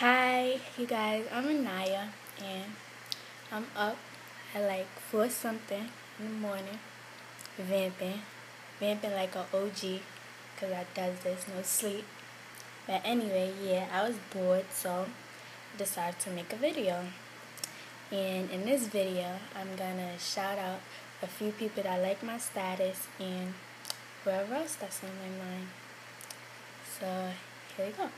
Hi, you guys. I'm Naya, and I'm up at like 4 something in the morning, vamping like a OG, cause I does this no sleep. But anyway, yeah, I was bored, so I decided to make a video. And in this video, I'm gonna shout out a few people that like my status and whoever else that's on my mind. So here we go.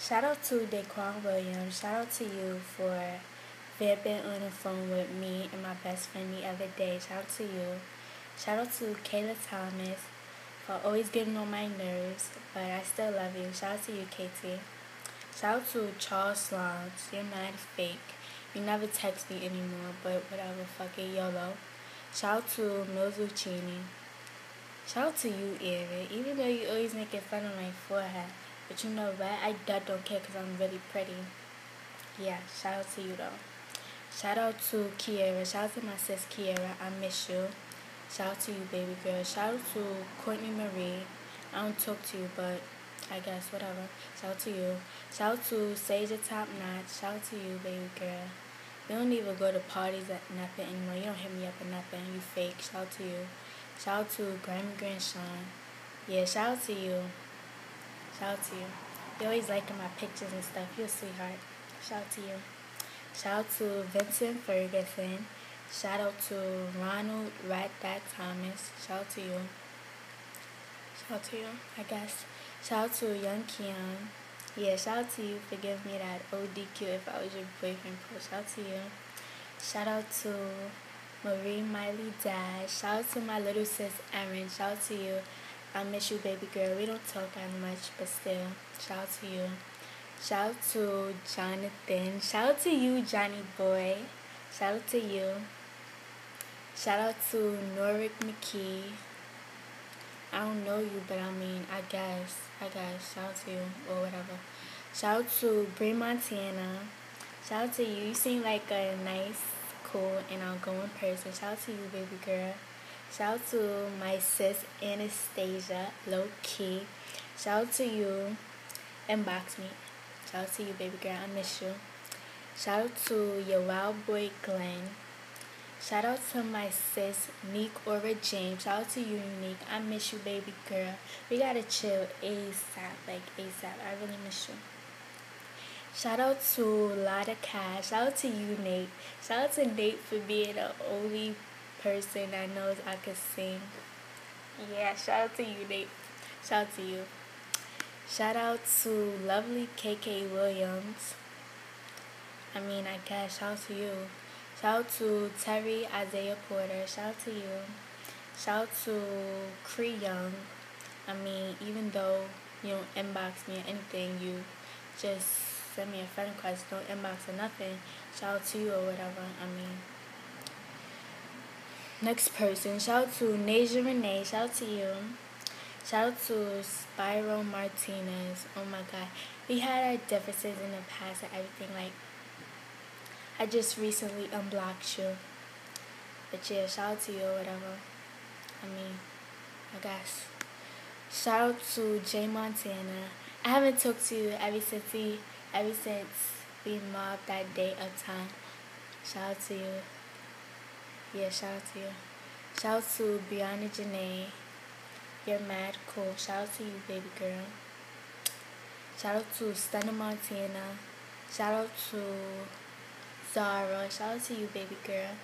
Shout out to Daquan Williams. Shout out to you for vamping on the phone with me and my best friend the other day. Shout out to you. Shout out to Kayla Thomas for always getting on my nerves, but I still love you. Shout out to you, KT. Shout out to Charles Slons. You're mad fake. You never text me anymore, but whatever, fuck it, YOLO. Shout out to Mills Lucchini. Shout out to you, Erin. Even though you always making fun of my forehead. But you know what? I don't care because I'm really pretty. Yeah, shout out to you though. Shout out to Kiera. Shout out to my sis Kiera. I miss you. Shout out to you, baby girl. Shout out to Courtney Marie. I don't talk to you, but I guess whatever. Shout out to you. Shout out to Sage Top Notch. Shout out to you, baby girl. You don't even go to parties at nothing anymore. You don't hit me up or nothing. You fake. Shout out to you. Shout out to Grammy Grandson. Yeah, shout out to you. Shout out to you. You always liking my pictures and stuff. You're a sweetheart. Shout out to you. Shout out to Vincent Ferguson. Shout out to Ronald Rat That Thomas. Shout out to you. Shout out to you, I guess. Shout out to Young Keon. Yeah, shout out to you for giving me that ODQ if I was your boyfriend. Shout out to you. Shout out to Marie Miley Dash. Shout out to my little sis Erin. Shout out to you. I miss you, baby girl. We don't talk that much, but still, shout out to you. Shout out to Jonathan. Shout out to you, Johnny Boy. Shout out to you. Shout out to Norick McKee. I don't know you, but I mean, I guess. Shout out to you, or whatever. Shout out to Brie Montana. Shout out to you. You seem like a nice, cool, and outgoing person. Shout out to you, baby girl. Shout out to my sis Anastasia, low key. Shout out to you, Inbox Me. Shout out to you, baby girl. I miss you. Shout out to your wild boy Glenn. Shout out to my sis Neek Aura James. Shout out to you, Unique. I miss you, baby girl. We gotta chill ASAP, like ASAP. I really miss you. Shout out to Lotta Cash. Shout out to you, Nate. Shout out to Nate for being the only person that knows I could sing. Yeah, shout out to you, Nate. Shout out to you. Shout out to lovely KK Williams. I mean, I guess, shout out to you. Shout out to Terry Isaiah Porter. Shout out to you. Shout out to Cree Young. I mean, even though you don't inbox me or anything, you just send me a friend request, don't inbox or nothing. Shout out to you or whatever. I mean, next person, shout out to Nasia Renee. Shout out to you. Shout out to Spyro Martinez. Oh my god. We had our differences in the past and everything. Like, I just recently unblocked you. But yeah, shout out to you or whatever. I mean, I guess. Shout out to Jay Montana. I haven't talked to you ever since we mobbed that day uptown. Shout out to you. Yeah, shout out to you. Shout out to Brianna Janae. You're mad cool. Shout out to you, baby girl. Shout out to Stunner Montana. Shout out to Zara. Shout out to you, baby girl.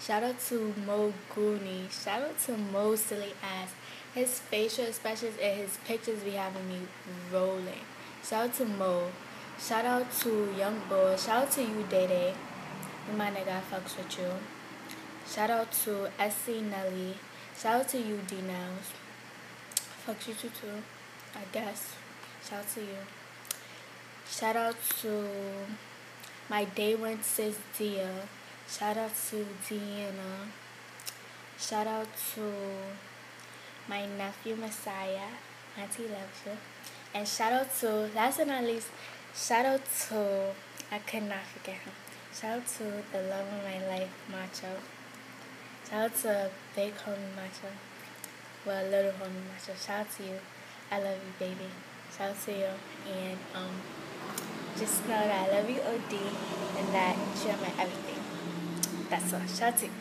Shout out to Mo Gooney. Shout out to Mo Silly Ass. His facial expressions and his pictures be having me rolling. Shout out to Mo. Shout out to Young Boy. Shout out to you, Day Day. You my nigga, I fucks with you. Shout out to SC Nelly. Shout out to you, D-Nows. Fuck you too, I guess. Shout out to you. Shout out to my day one sis Dia. Shout out to Deanna. Shout out to my nephew Messiah. Auntie loves you. And shout out to, last but not least, shout out to, I could not forget him. Shout out to the love of my life, Macho. Shout out to big homie Macho. Well, little homie Macho. Shout out to you. I love you, baby. Shout out to you. And just know that I love you OD and that you're my everything. That's all. Shout out to you.